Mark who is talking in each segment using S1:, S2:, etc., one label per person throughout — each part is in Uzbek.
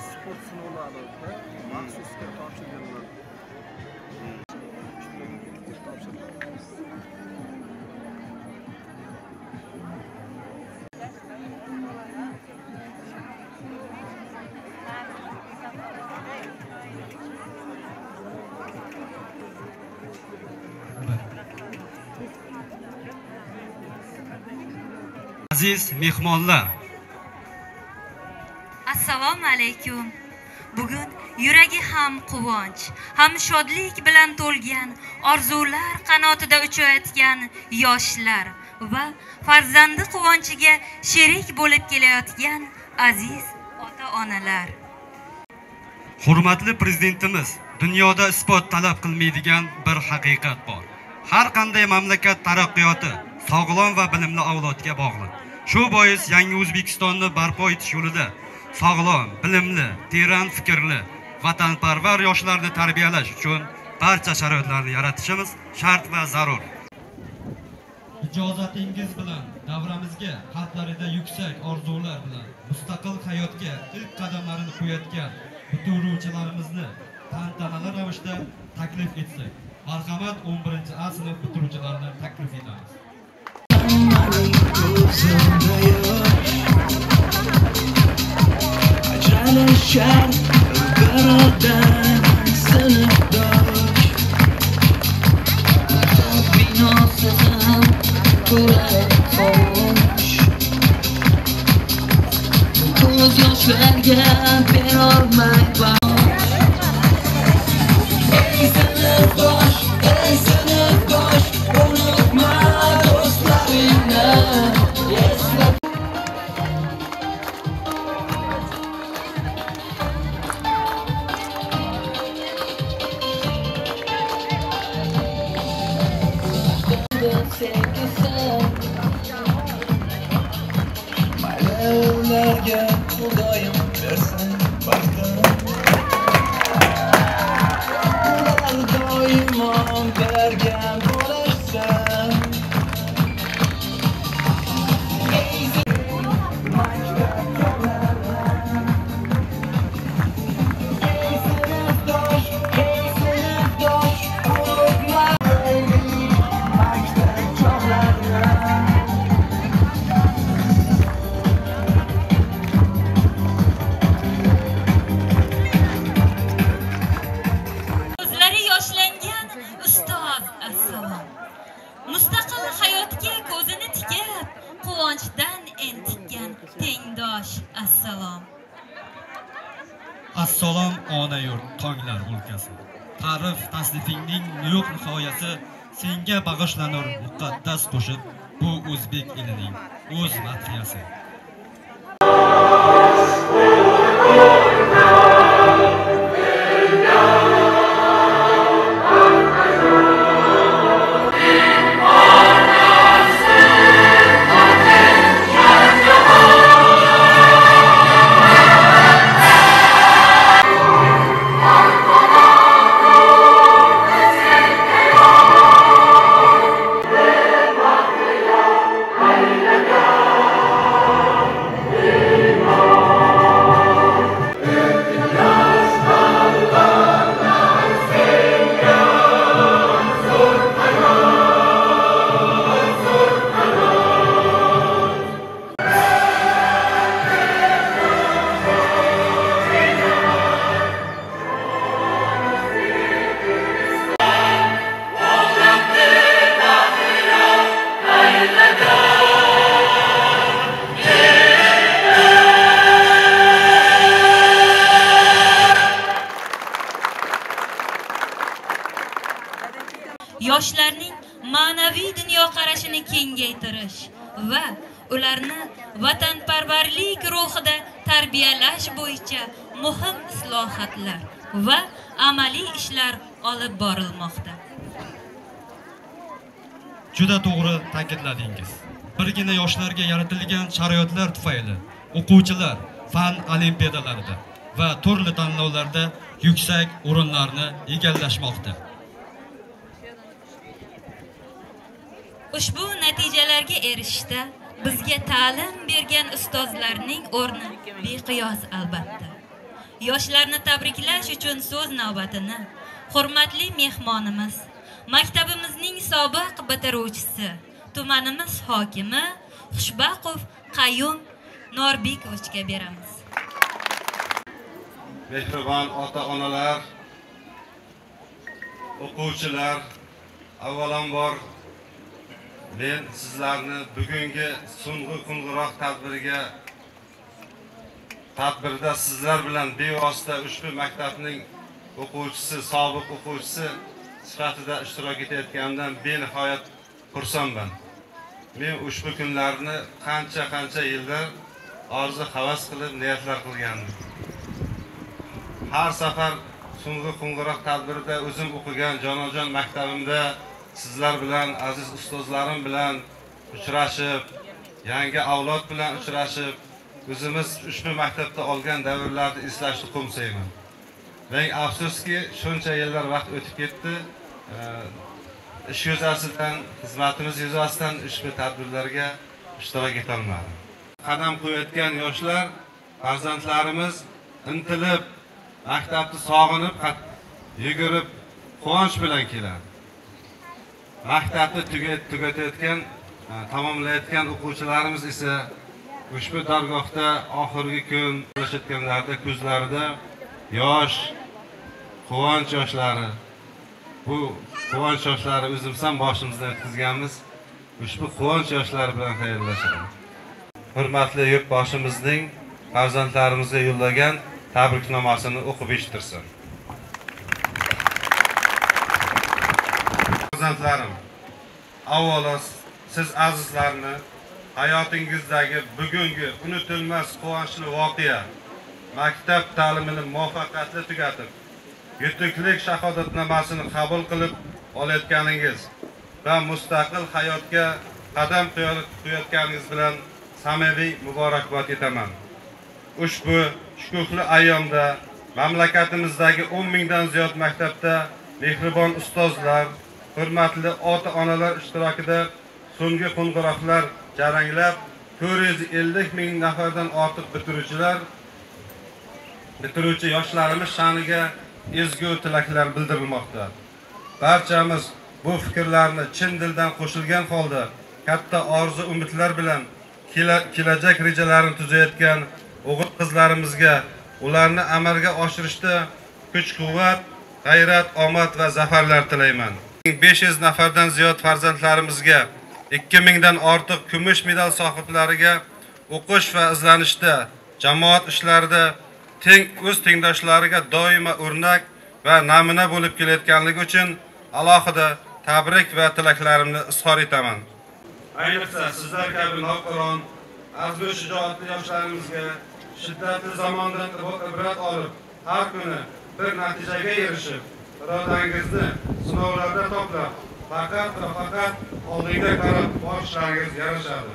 S1: sport sinovlarida maxsusga topshirganlar.
S2: Aziz mehmonlar,
S3: assalomu alaykum. Bugun yuragi ham quvonch, ham shodlik bilan to'lgan, orzular qanotida uchayotgan yoshlar va farzandi quvonchiga sherik bo'lib kelayotgan aziz ota-onalar.
S2: hurmatli prezidentimiz dunyoda isbot talab qilmaydigan bir haqiqat bor. Har qanday mamlakat taraqqiyoti sog'lom va bilimli avlodga bog'liq. Shu bois yangi O'zbekistonni barpo etish yo'lida sog'lom, bilimli, teran fikrli, vatanparvar yoshlarni tarbiyalash uchun barcha sharoitlarni yaratishimiz shart va zarur. Ijozatingiz bilan davramizga qalblarida yuksak orzular bilan mustaqil hayotga ilk qadamlarini qo'yayotgan bitiruvchilarimizni tantanali ravishda taklif etsak. Marhamat 11-A sinf bitiruvchilarini taklif etamiz.
S4: Şer karadan sınıftaş binasından kurek olmuş Göz yaşlarga bir olmay baş Ey sınıftaş, unutma dostlarını esla Malevlerge buradayım dersen baştan Bunlar daima bergen dolaşsan
S3: Mustaqil hayotga ko'zini tikib, quvonchdan entikkan tengdosh assalom.
S2: Assalom ona yurt, tonglar o'lkasi. Ta'rif tasnifingning yo'q nihoyasi senga bag'ishlanur muqaddas qo'shiq bu o'zbek elining. o'z madhiyasi.
S3: yoshlarning ma'naviy dunyoqarashini kengaytirish va ularni vatanparvarlik ruhida tarbiyalash bo'yicha muhim islohotlar va amaliy ishlar olib borilmoqda.
S2: Juda to'g'ri ta'kidladingiz. Birgina yoshlarga yaratilgan sharoitlar tufayli o'quvchilar fan olimpiadalarida va turli tanlovlarda yuksak o'rinlarni egallashmoqda.
S3: Ushbu natijalarga erishishda bizga ta'lim bergan ustozlarning o'rni beqiyos albatta. Yoshlarni tabriklash uchun so'z navbatini hurmatli mehmonimiz, maktabimizning sobiq bitiruvchisi, tumanimiz hokimi Xushbaqov Qayyum Norbekovichga beramiz.
S5: Mehribon ota-onalar, o'quvchilar, avvalambor men sizlarni bugungi so'nggi qo'ng'iroq tadbirda sizlar bilan bevosita ushbu maktabning o'quvchisi, sobiq o'quvchisi sifatida ishtirok etayotganimdan benihoyat xursandman. Men ushbu kunlarni qancha yillar orzu havas qilib niyatlar qilgandim. Har safar so'nggi qo'ng'iroq tadbirida o'zim o'qigan Jonojon maktabimda sizlar bilan, aziz ustozlarim bilan uchrashib, yangi avlod bilan uchrashib, o'zimiz ushbu maktabda olgan davrlarni eslashni qo'msayman. Men afsuski, shuncha yillar vaqt o'tib ketdi. Ish yuzasidan, xizmatimiz yuzasidan ushbu tadbirlarga ishtirok eta olmadim. Qadam qo'yayotgan yoshlar, farzandlarimiz intilib, maktabni sog'inib, yugurib, quvonch bilan keladi. Maktabni tugatayotgan, tamomlayotgan o'quvchilarimiz esa ushbu dargohda oxirgi kun yashayotganlarda ko'zlarida yosh, quvonch yoshlari. Bu quvonch yoshlari o'zimiz ham boshimizdan o'tkazganmiz. Ushbu quvonch yoshlari bilan xayrlashamiz. Hurmatli yurtboshimizning farzandlarimizga yo'llagan tabriknomasini o'qib eshittirsin. Farzandlarim, avvalo siz azizlarni hayotingizdagi bugungi unutilmas quvonchli voqea, maktab ta'limini muvaffaqiyatli tugatib, yutuqli shahodatnomasini qabul qilib olayotganingiz va mustaqil hayotga qadam qo'yayotganingiz bilan samimiy muborakbod etaman. Ushbu shukuhli ayyomda mamlakatimizdagi 10 mingdan ziyod maktabda mehribon ustozlar, hurmatli ota-onalar ishtirokida so'nggi qo'ng'iroqlar jaranglab, 450 ming nafardan ortiq bitiruvchi yoshlarimiz sha'niga ezgu tilaklar bildirilmoqda. Barchamiz bu fikrlarni chin dildan qo'shilgan holda katta orzu umidlar bilan kelajak rejalarini tuzayotgan o'g'il-qizlarimizga ularni amalga oshirishda kuch-quvvat, g'ayrat, omad va zafarlar tilayman. 500 nafardan ziyod farzandlarimizga, 2000 dan ortiq kumush medal sohiblariga o'qish va izlanishda, jamoat ishlarida o'z tengdoshlariga doimo o'rnak va namuna bo'lib kelayotganligi uchun alohida tabrik va tilaklarimni izhor etaman. Ayniqsa sizlar kabi navqiron, azmu shijoatli yoshlarimizga shiddatli zamondan ibrat olib, har kuni bir natijaga erishib, irodangizni sinovlarda to'plab, faqat va faqat oldinga qarab borishlaringiz yarashadi.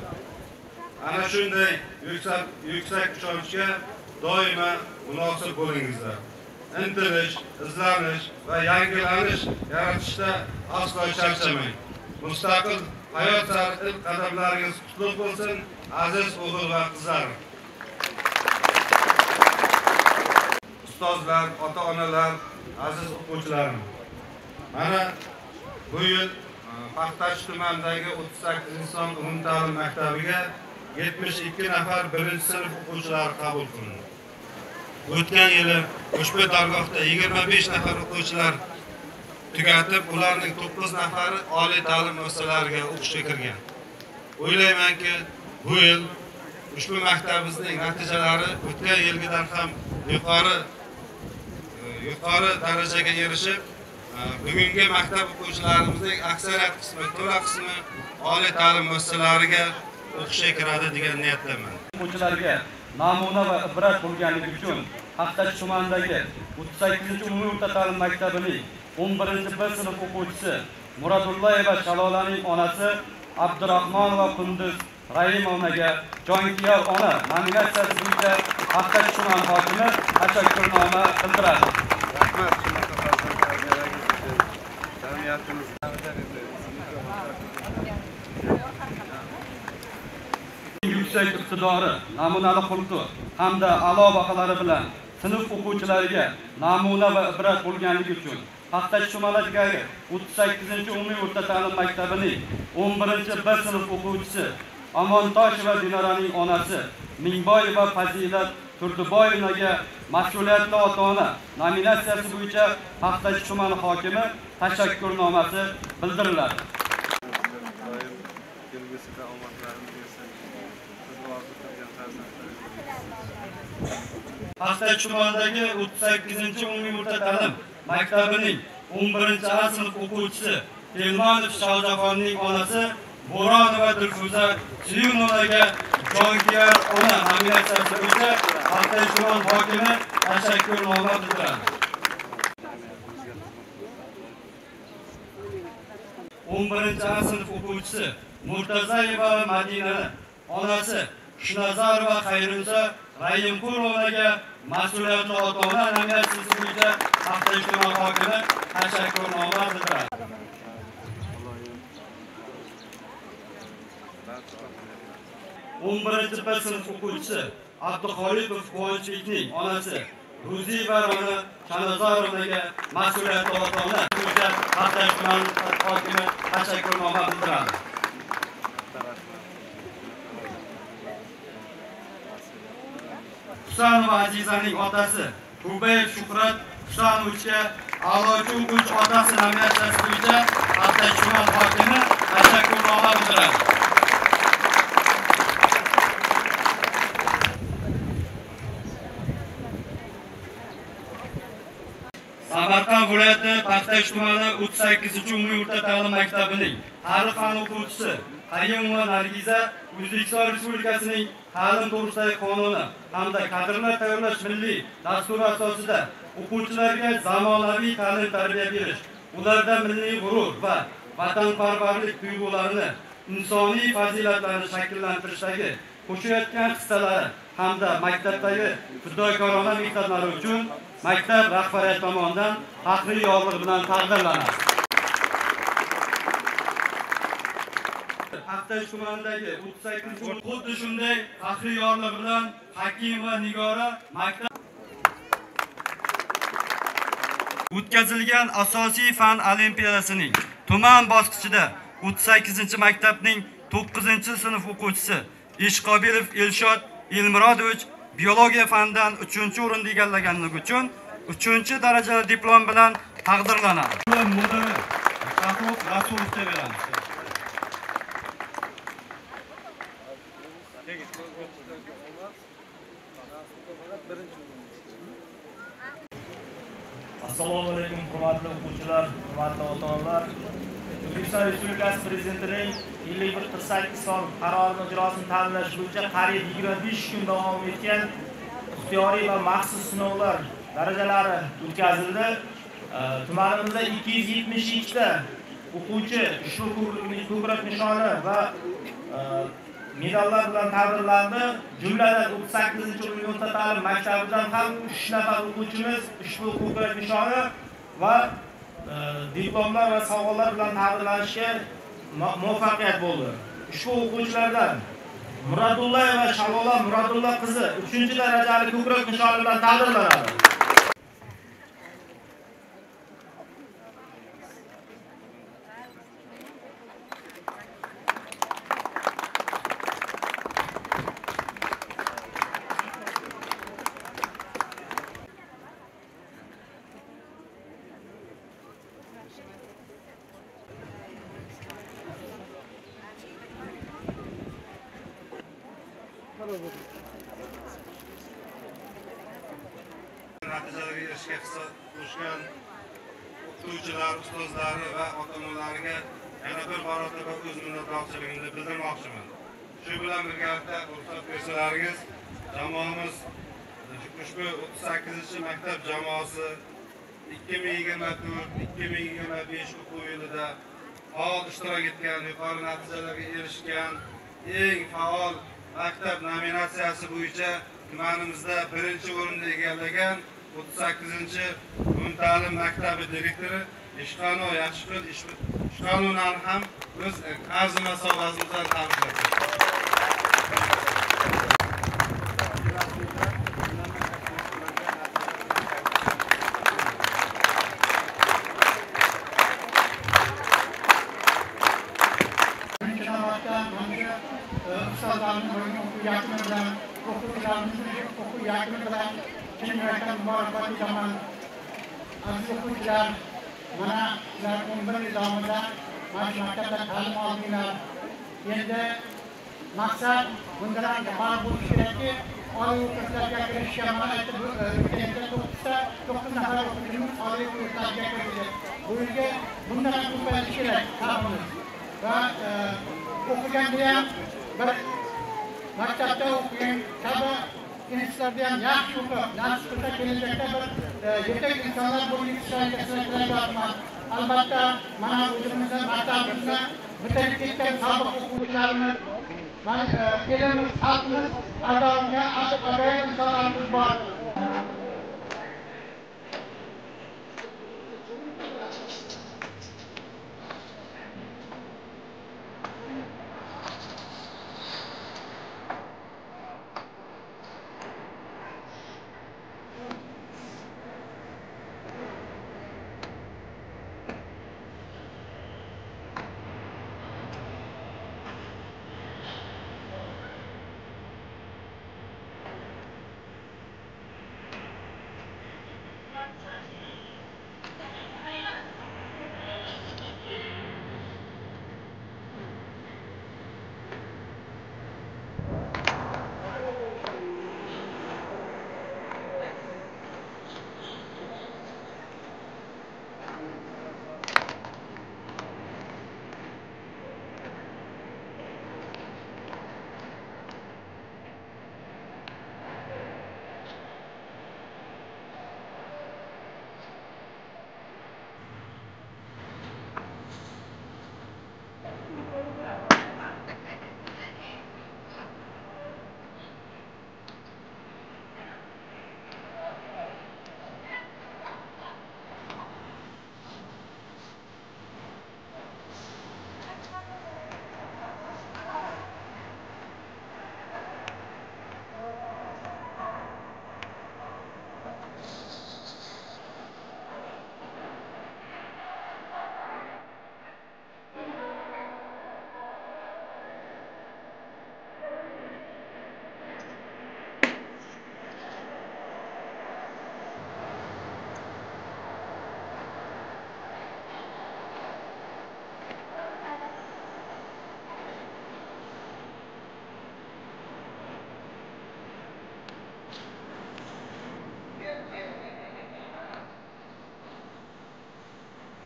S5: Ana shunday yuksak ishonchga doimo munosib bo'lingizlar. Intilish, izlanish va yangilanish yaratishda aslo charchamang. Mustaqil hayot sari ilk qadamlaringiz qutlug' bo'lsin, aziz o'g'il va qizlar. Ustozlar, ota-onalar, aziz o'quvchilarim. Mana bu yil Paxtachi tumanidagi 38-son umumta'lim maktabiga 72 nafar 1-sinf o'quvchilari qabul qilindi. O'tgan yili ushbu dargohda 25 nafar o'quvchilar tugatib, ularning 9 nafari oliy ta'lim muassasalariga o'qishga kirgan. O'ylaymanki, bu yil ushbu maktabimizning natijalari o'tgan yilgidan ham yuqori darajaga erishib, bugungi maktab o'quvchilarimizning aksariyat qismi, to'la qismi oliy ta'lim muassasalariga o'qishga kiradi degan niyatdaman.
S6: O'quvchilarga namuna va ibrat bo'lganligi uchun Paxtachi tumanidagi 38-umumiy o'rta ta'lim maktabining 11-B sinf o'quvchisi Murodullayeva Chalolaning onasi Abdurahmonova Qunduz Raimovaga Jonkiyar ona nominatsiyasi bo'yicha Paxtachi tuman hokimi tashakkurnoma bildiradi.
S1: Rahmat, shunaqa farzandlarga jamiyatimiz
S6: yuksak iqtidori, namunali xulqi hamda a'lo baholari bilan sinf o'quvchilariga namuna va ibrat bo'lganligi uchun Paxtachi tumanidagi 38-umumiy o'rta ta'lim maktabining 11-B sinf o'quvchisi Amontosheva Dinoraning onasi Mingboyeva Fazilat Turdiboyevaga mas'uliyatli ota-ona nominatsiyasi bo'yicha Paxtachi tumani hokimi tashakkurnomasi bildiriladi.
S1: kelgusida omadlarini bersin. Biz orzu qilgan farzandlaringiz.
S6: Paxtachi tumanidagi 38-umumiy o'rta ta'lim maktabining 11-A sinf o'quvchisi Telmanov Shohjahonning onasi Bo'ronova Dilfuza Suyunovaga Jonkiyar ona nominatsiyasi bo'yicha Paxtachi tuman hokimi tashakkurnoma bildiradi. 11-A sinf o'quvchisi Murtazayeva Madina onasi Xushnazarova Xayrunisa Rayimqulovaga mas'uliyatli ota-ona nominatsiyasi bo'yicha Paxtachi tuman hokimi tashakkurnoma bildiradi. 11-B sinf o'quvchisi Abduxoliqov Quvonchbekning onasi Ruziva Rona Chanozarovaga mas'uliyatli ota-ona bo'yicha Paxtachi tuman hokimi tashakkurnoma bildiradi. Husanova Azizaning otasi Kubayev Shuhrat Husanovichga a'lochi o'quvchi otasi nominatsiyasi bo'yicha Paxtachi tuman hokimi tashakkurnoma bildiradi. Samarqand viloyati Paxtachi tumani 38-umumiy o'rta ta'lim maktabining tarix fan o'quvchisi Qayumova Nargiza O'zbekiston Respublikasining ta'lim to'g'risidagi qonuni hamda kadrlar tayyorlash milliy dasturi asosida o'quvchilarga zamonaviy ta'lim tarbiya berish, ularda milliy g'urur va vatanparvarlik tuyg'ularini, insoniy fazilatlarni shakllantirishdagi qo'shayotgan hissalari hamda maktabdagi fidokorona mehnatlari uchun maktab rahbariyati tomonidan faxriy yorliq bilan taqdirlanadi. Paxtachi tumanidagi 38 xuddi shunday faxriy yorliq bilan Hakim va Nigora maktab
S2: O'tkazilgan asosiy fan olimpiadasining tuman bosqichida 38-maktabning 9-sinf o'quvchisi Ishqobilov Elshod Elmurodovich biologiya fanidan 3-o'rinni egallaganligi uchun 3-darajali diplom bilan taqdirlanadi.
S6: Mudiri Shahroz Rasulovga beramiz.
S7: Assalomu alaykum hurmatli o'quvchilar, hurmatli ota-onalar. O'zbekiston Respublikasi Prezidentining 5148 son qarorini ijrosini ta'minlash bo'yicha qariyb 25 kun davom etgan ixtiyoriy va maxsus sinovlar darajalari o'tkazildi. Tumanimizda 272 ta o'quvchi ushbu ko'krak nishoni va medallar bilan taqdirlandi. Jumladan 38-o'rinli o'rta ta'lim maktabidan ham 3 nafar o'quvchimiz ushbu ko'krak nishoni va diplomlar va sovg'alar bilan taqdirlanishga muvaffaqiyat bo'ldi. Ushbu o'quvchilardan Muradulla va Shalola Muradulla qizi 3-darajali ko'krak nishoni bilan taqdirlanadi.
S5: Natijalarga erishishga hissa qo'shgan o'qituvchilar, ustozlari va ota-onalariga yana bir marotaba o'z minnatdorchiligimni bildirmoqchiman. Shu bilan birgalikda ruxsat bersalaringiz, jamoamiz ushbu 38-maktab jamoasi 2024-2025 o'quv yilida faol ishtirok etgan, yuqori natijalarga erishgan eng faol maktab nominatsiyasi bo'yicha tumanimizda birinchi o'rinni egallagan 38-umumta'lim maktabi direktori Ishqanov Yaxshigul Ishqanovni ham o'z arzimas sovg'asi bilan tabriklaymiz.
S8: Mana ular 11 yil davomida maktabda ta'lim olganlar. Endi maqsad bundan g'alaba bo'lishi kerakki, oliy kurslarga kirishga mana aytib o'tganda 9 nafar o'quvchimiz oliy kurslarga kirdi. Bu yerga bundan ko'payishi kerak ta'limimiz. Va o'qiganda ham bir maktabda o'qigan kabi institutlarda ham yaxshi o'qib, nasib qilsa kelajakda bir yetak insonlar bo'lib chiqishga albatta mana o'zimizni maktabimizni bitirib ketgan sobiq o'quvchilarimiz, mana kelimiz, xalqimiz adolatga adolat insonlarimiz bor.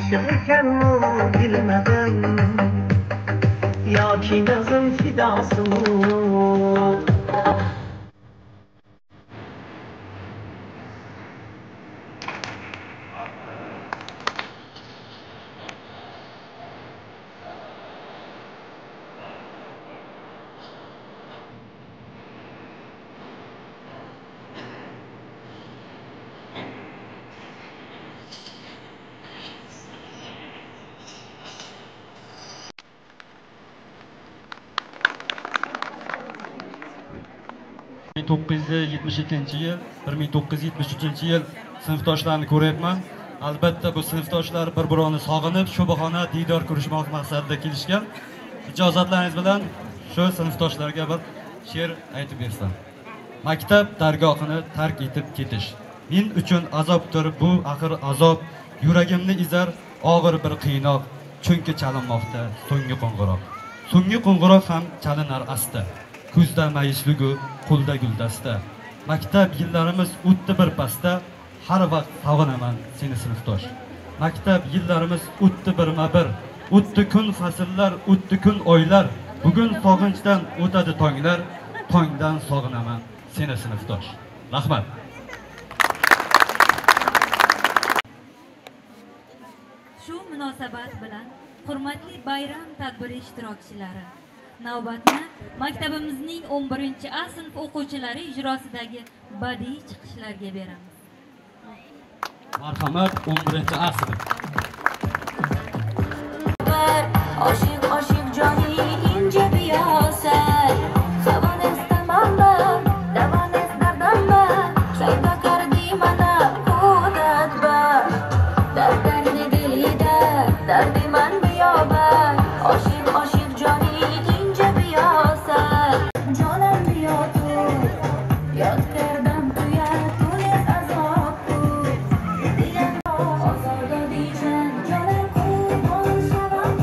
S4: aşık ekanmi bilmadim yoki nazm fidosimi.
S2: yil 1973 yil sinfdoshlarni ko'ryapman. Albatta bu sinfdoshlar bir-birini sog'inib, shu bahona diydor ko'rishmoq maqsadida kelishgan. Ijozatlaringiz bilan shu sinfdoshlarga bir she'r aytib bersam. Maktab dargohini tark etib ketish men uchun azobdir, bu axir azob, yuragimni izar og'ir bir qiynoq, chunki chalinmoqda so'nggi qo'ng'iroq. So'nggi qo'ng'iroq ham chalinar asta, ko'zda mayishligu qo'lda guldasta. Maktab yillarimiz o'tdi bir pasda, har vaqt sog'inaman seni sinfdosh. Maktab yillarimiz o'tdi birma-bir, o'tdi kun fasllar, o'tdi kun oylar. Bugun sog'inchdan o'tadi tonglar, tongdan sog'inaman seni sinfdosh. Rahmat.
S3: Shu munosabat bilan hurmatli bayram tadbiri ishtirokchilari, navbatni maktabimizning 11-A sinf o'quvchilari ijrosidagi badiiy chiqishlarga beramiz.
S2: Marhamat, 11-A sinf.
S9: Aşık aşık cani ince bir yasel, Havan istemem ben, devan isterdim ben, Şeyda kardi bana kudet ben, Derdini dilide, derdi ben biyaben. Aşık aşık cani ince bir yasel, Canım biyatur, yad kerdem tuya, tunes azab tu, Dilem azarda diyeceksin, canım kurban şavam.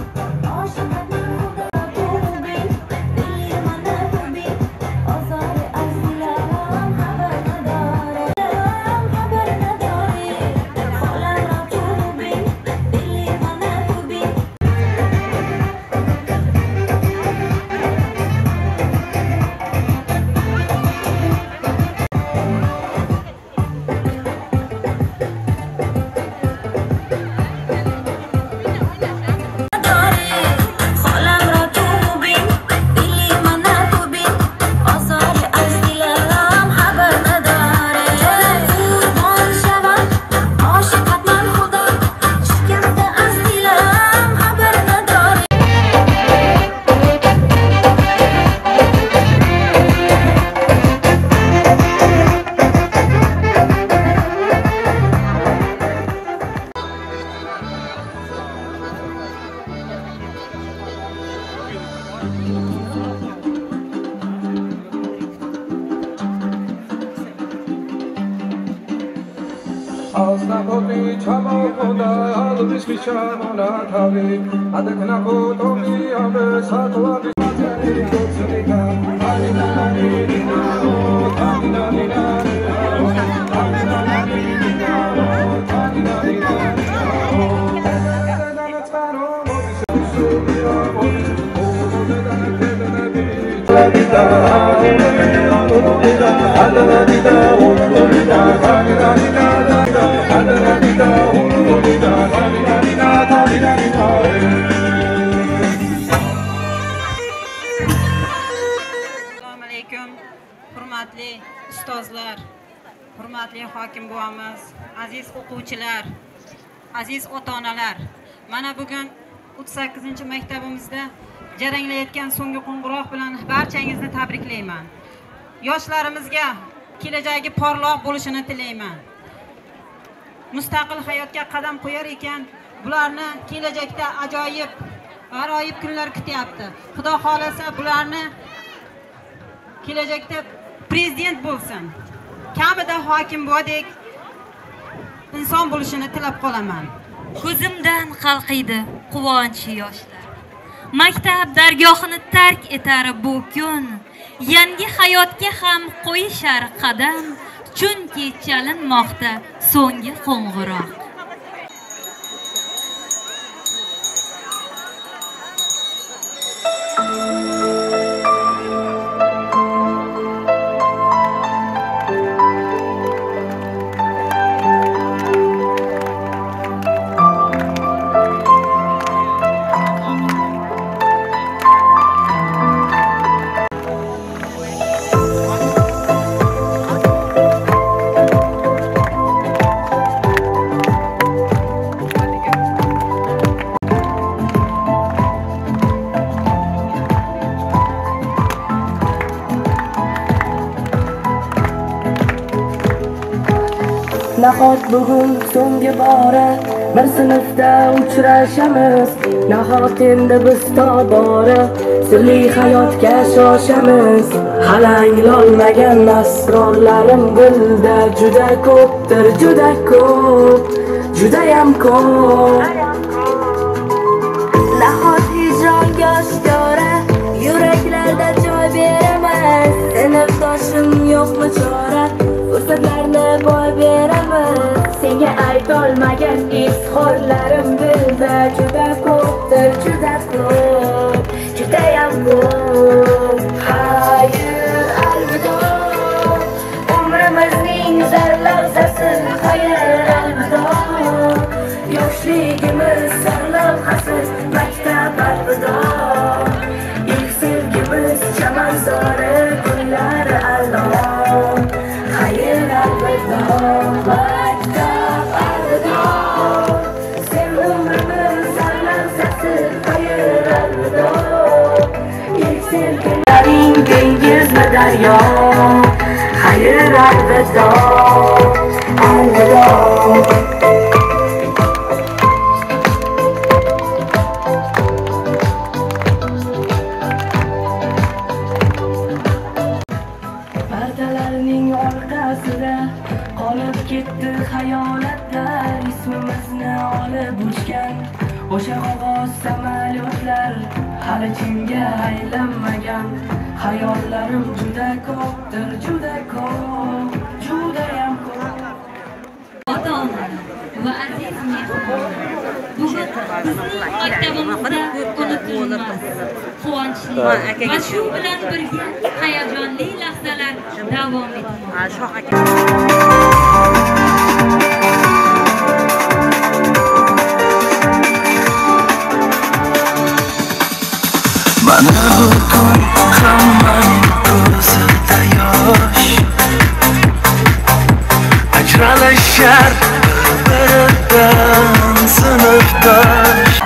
S10: Asnapopi chamo koda alvis vichamona thavi adakna ko tomi ame satwa vichamani kotsunika alina nina o alina nina o alina nina o alina nina o dana tsaro mobisu o dana kedana bi alina nina o alina nina
S11: Assalomu alaykum, hurmatli ustozlar, hurmatli hokim buvamiz, aziz o'quvchilar, aziz ota-onalar. Mana bugun 38-maktabimizda jaranglayotgan so'nggi qo'ng'iroq bilan barchangizni tabriklayman. Yoshlarimizga kelajagi porloq bo'lishini tilayman. Mustaqil hayotga qadam qo'yar ekan, bularni kelajakda ajoyib, g'aroyib kunlar kutyapti. Xudo xolasa bularni kelajakda prezident bo'lsin, kamida hokim buvadek inson bo'lishini tilab qolaman.
S3: Ko'zimdan qalqiydi quvonchli yoshlar. Maktab dargohini tark etar bu kun, yangi hayotga ham qo'yishar qadam, chunki chalinmoqda so'nggi qo'ng'iroq.
S12: nahot bugun so'nggi bora bir sinfda uchrashamiz, nahot endi biz tobora sirli hayotga shoshamiz. Hali anglolmagan asrorlarim dilda juda ko'pdir, juda ko'p, judayam ko'p.
S9: Nahot hijronga oshkora yuraklarda joy beraman, sinfdoshim yo'qmi chora, fursatlarni boy beramiz.
S12: Senga aytolmagan izhorlarim dilda juda ko'pdir, juda ko'p, judayam ko'p. Xayr, alvido, umrimizning zarlavzasi. Xayr, alvido, yoshligimiz sarlavhasi. Maktab alvido, ilk sevgimiz chamanzori kunlar allo. Xayr, alvido, maktab alvido, sen umrimiz sarlavzasi. Xayr, alvido, ilk sevgilaring dengizmi daryo. Xayr, alvido, alvido. Pardalarning orqasida qolib ketdi xayolatlar, ismimizni olib uchgan o'sha qog'oz samolyotlar. Hali chinga aylanmagan xayollarim juda ko'pdir, juda ko'p, judayam ko'p.
S3: Ota-onalar va aziz mehmonlar, bugun bizning maktabimizda unutilmas, quvonchli va shu bilan birga hayajonli lahzalar davom etmoqda.
S13: Mana bugun hammaning ko'zida yosh, ajralishar bir-biridan sinfdosh.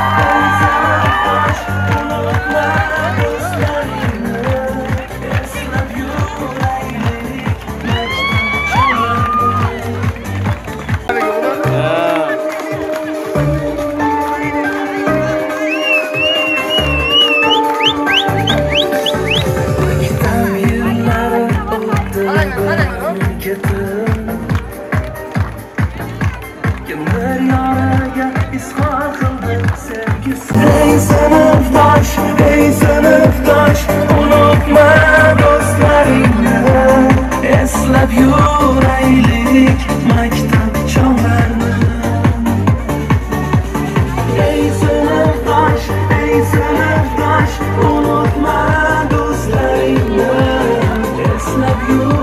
S13: Ey sinfdosh, ey sinfdosh, unutma do'stlaringni, eslab yuraylik maktab chog'larini. Ey sinfdosh, unutma do'stlaringni, eslab yuraylik.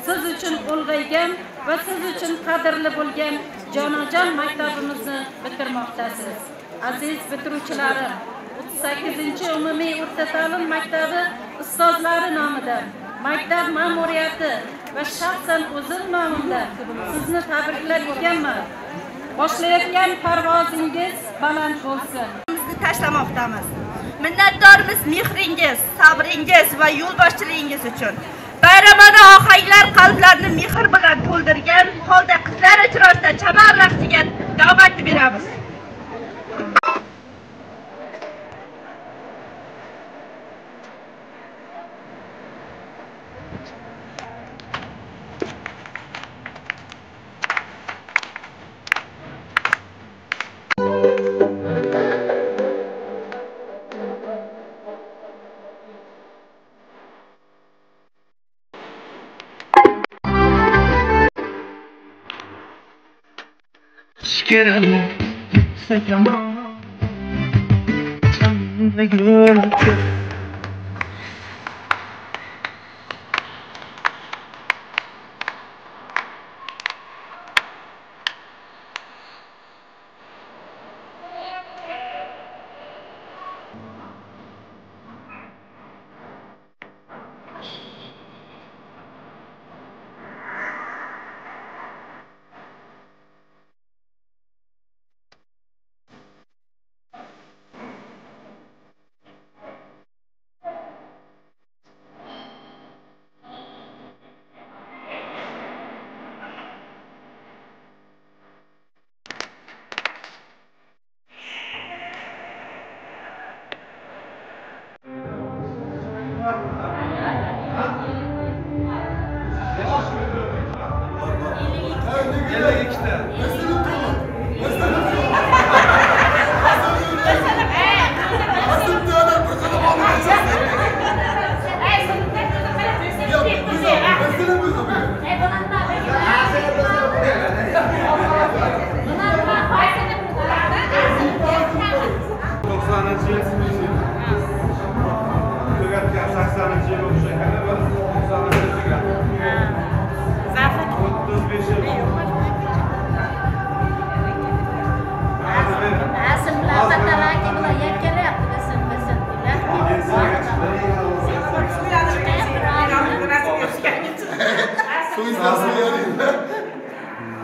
S11: Siz uchun ulg'aygan va siz uchun qadrli bo'lgan jonajon maktabimizni bitirmoqdasiz. Aziz bitiruvchilarim, 38-umumiy o'rta ta'lim maktabi ustozlari nomidan, maktab ma'muriyati va shaxsan o'zim nomimdan sizni tabriklar etaman. Boshlayotgan parvozingiz baland bo'lsin.
S14: Bizni tashlamoqdamiz. Minnatdormiz mehringiz, sabringiz va yo'lboshchiligingiz uchun. Bayramona ohanglar qalblarni mehr bilan to'ldirgan holda qizlar ijrosida chamar raqsiga da'vat beramiz.
S13: Scherano, sei chiamato, sangue glorioso.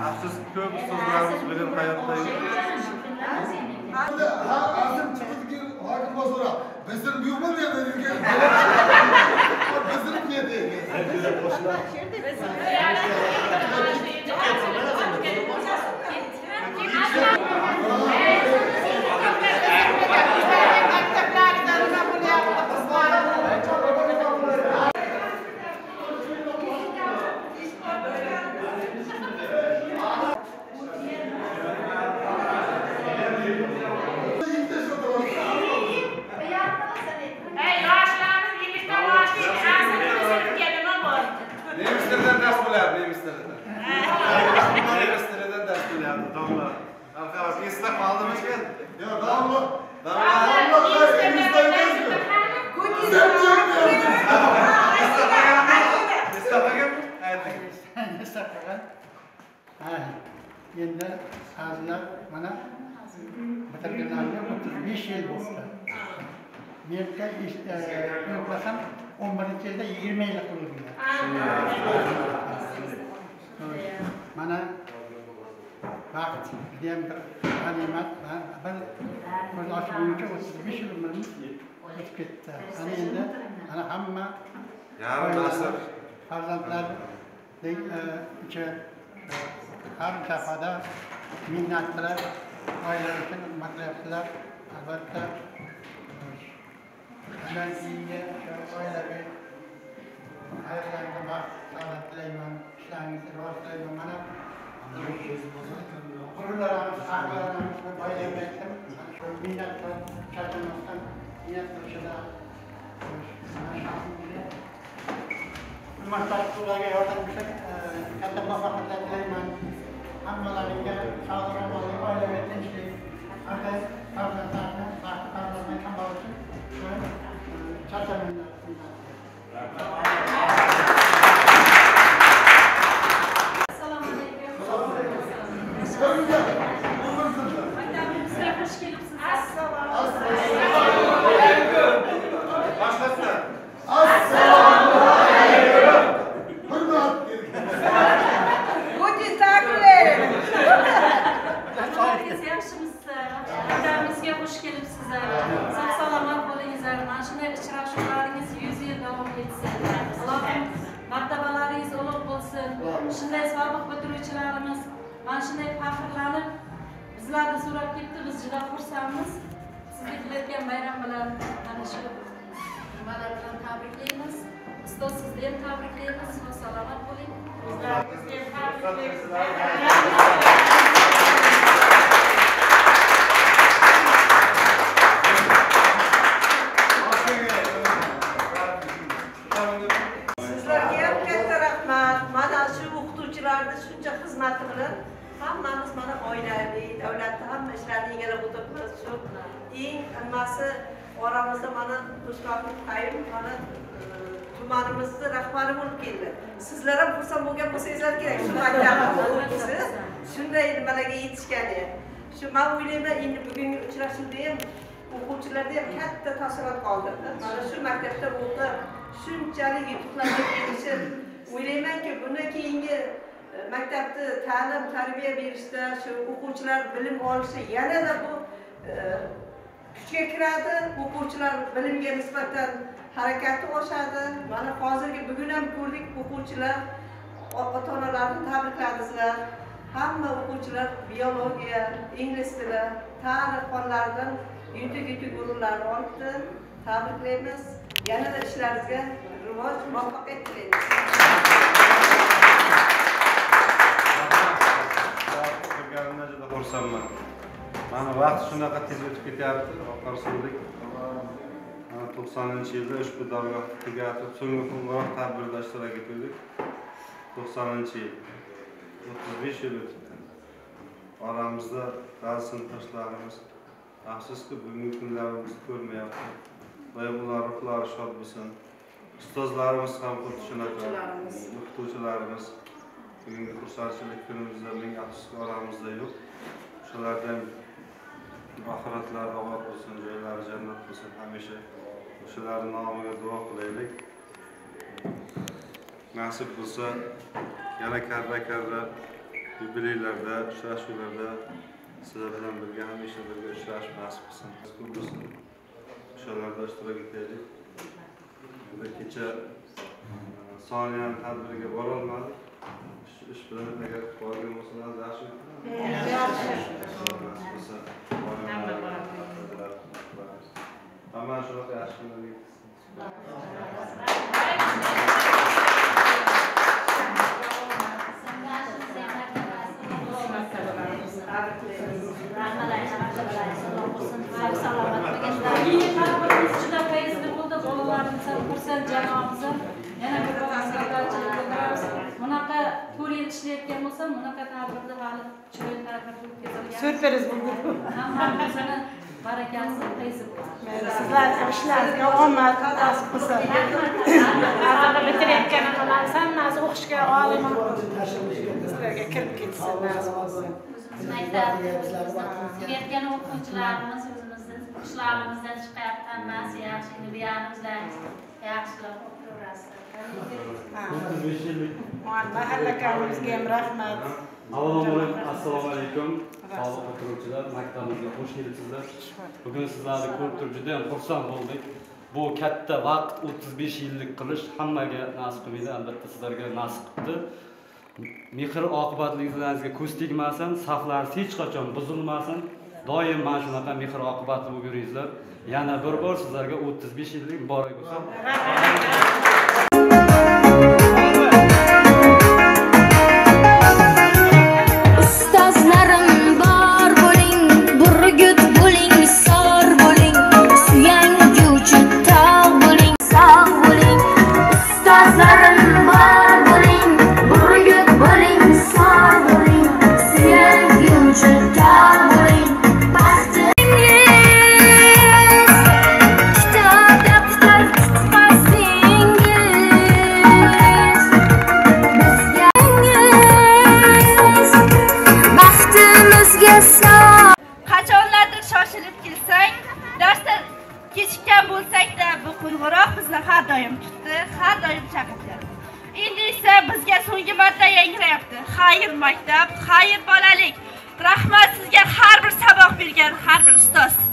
S1: Afsus ko'p ustozlarimiz bilan hayotda
S15: Azim chiqdi hokim bosora. Bizning buyurma berdi. Bizning ketdi.
S1: Nemislerden ders bo'lardi, nemislerdan. Nemislerdan ders bo'lardi, domla. Alqavar, esda qoldimizmi? Yo'q, domla.
S8: Endi hazlar mana bitirganlarga 35 yil bo'ldi. Menga yo'qlasam 11-yilda 20 yil qilgan. Mana vaqt judayam bir g'animat va bir ko'z ochib bo'yicha 35 yil umrimiz o'tib ketdi. Ana endi ana hamma
S1: yarim asr
S8: farzandlar har safhada minnatlar oila uchun xizmat qilyaptilar. Albatta bundan keyingi oilaviy hayotlarga baxt sa'odat tilayman, ishlaringizni rivojlayman. Mana qurullarimiz, xalqlarimiz boylayapti. Shu minnatlar charchamasdan niyat qilishida ularga yordam bersak katta muvaffaqiyatlar tilayman. Hammalaringga sog'lom, oilaviy tinchlik, farzandlarni baxti farzandlarni qamrab uchun charchamayman.
S16: Assalomu alaykum. Maktabimizga xush kelibsiz.
S1: Assalomu alaykum. Boshlasizlar.
S15: Assalomu alaykum. Hurmat.
S16: Guten Tag, Lehrer. Yaxshimisizlar? Maktabimizga xush kelibsizlar. Sog' salomat bo'lingizlar. Mana shunday uchrashuvlaringiz 100 yil davom etsin. Allohim martabalaringiz ulug' bo'lsin. Shunday sobiq bitiruvchilarimiz mana shunday faxrlanib bizlarni so'rab ketdi. Biz juda xursandmiz. Sizga kelayotgan bayram bilan mana shu nimalar bilan tabriklaymiz. Ustoz sizni ham tabriklaymiz. Sog' salomat bo'ling. Bizlarga tabriklaymiz.
S17: Sizlarga ham katta rahmat. Mana shu o'qituvchilarni shuncha xizmati bilan hammamiz mana oilaviy, davlatda hamma ishlarni egalab o'tiribmiz. Shu eng nimasi oramizda mana Toshkentlik Qayum mana tumanimizni rahbari bo'lib keldi. Sizlar ham xursand bo'lgan bo'lsangizlar kerak. Shu maktabda o'qiysiz. Shunday nimalarga yetishgani. Shu men o'ylayman, endi bugungi uchrashuvda ham o'quvchilarda ham katta taassurot qoldirdi. Mana shu maktabda o'qib shunchalik yutuqlarga erishib, o'ylaymanki, bundan keyingi maktabda ta'lim, tarbiya berishda shu o'quvchilar bilim olishi yanada bu kuchga kiradi. O'quvchilar bilimga nisbatan harakati oshadi. Mana hozirgi bugun ham ko'rdik, o'quvchilar ota-onalarni tabrikladingizlar. Hamma o'quvchilar biologiya, ingliz tili, tarix fanlaridan yutuq o'rinlarni olibdi. Tabriklaymiz. Yanada ishlaringizga rivoj, muvaffaqiyat tilaymiz.
S5: xursandman. Mana vaqt shunaqa tez o'tib ketyapti. Oxir suvlik 90-yilda ushbu dargoh tugatib, so'nggi qo'ng'iroq tadbirda ishtirok etdik. 90-yil. 35 yil o'tdi. Oramizda ba'zi sinfdoshlarimiz afsuski bugungi kunlarimizni ko'rmayapti. Va ular ruhlari shod bo'lsin. Ustozlarimiz ham xuddi shunaqa. O'qituvchilarimiz bugungi xursandchilik kunimizda ming afsuski oramizda yo'q. Shulardan oxiratlari obod bo'lsin, joylari jannat bo'lsin. Hamisha o'shalarning nomiga duo qilaylik. Nasib bo'lsa, yana karra yubileylarda, uchrashuvlarda sizlar bilan birga hamisha birga uchrashish nasib qilsin. O'shalarda ishtirok etaylik. Bugun kecha Soniya tadbiriga bora olmadik. Ish bilan agar borgan bo'lsangiz yaxshi. Yaxshi. Hamma shunaqa yaxshi kunlarga
S16: bunaqa to'yib ishlayotgan bo'lsam, bunaqa tadbirda hali chiroyli tadbir o'tkazilgan.
S11: Sürpriz bo'ldi.
S16: Hammamizni barakasi qaysi
S11: Sizlar ishlaringizga omad nasib qilsin. Avvalo bitirayotgan onamiz hammasi o'qishga oliy sizlarga kirib ketsin nasib qilsin.
S16: tugatgan o'quvchilarimiz o'zimizni ishlarimizdan chiqyapti, hammasi yaxshi, buyanimizlarimiz yaxshilab o'qitaverasiz.
S11: Mahallakamizga ham rahmat.
S6: Avvalambor assalomu alaykum. Sobiq o'qituvchilar, maktabimizga xush kelibsizlar. Bugun sizlarni ko'rib turib juda ham xursand bo'ldik. Bu katta vaqt 35 yillik qilish hammaga nasib qilmaydi, albatta sizlarga nasib qildi. Mehr oqibatliklaringizga ko'z tegmasin, saflaringiz hech qachon buzilmasin. Doim mana shunaqa mehr oqibatli bo'lib yuringizlar. Yana bir bor sizlarga 35 yillik muborak bo'lsin.
S14: Qachonlardir shoshilib kelsang, darsda kechikkan bo'lsak-da, bu qo'ng'iroq bizni har doim tutdi, har doim chaqirdi. Endi esa bizga so'nggi marta yangrayapti. Xayr maktab, xayr bolalik. Rahmat sizga har bir saboq bergan har bir ustoz.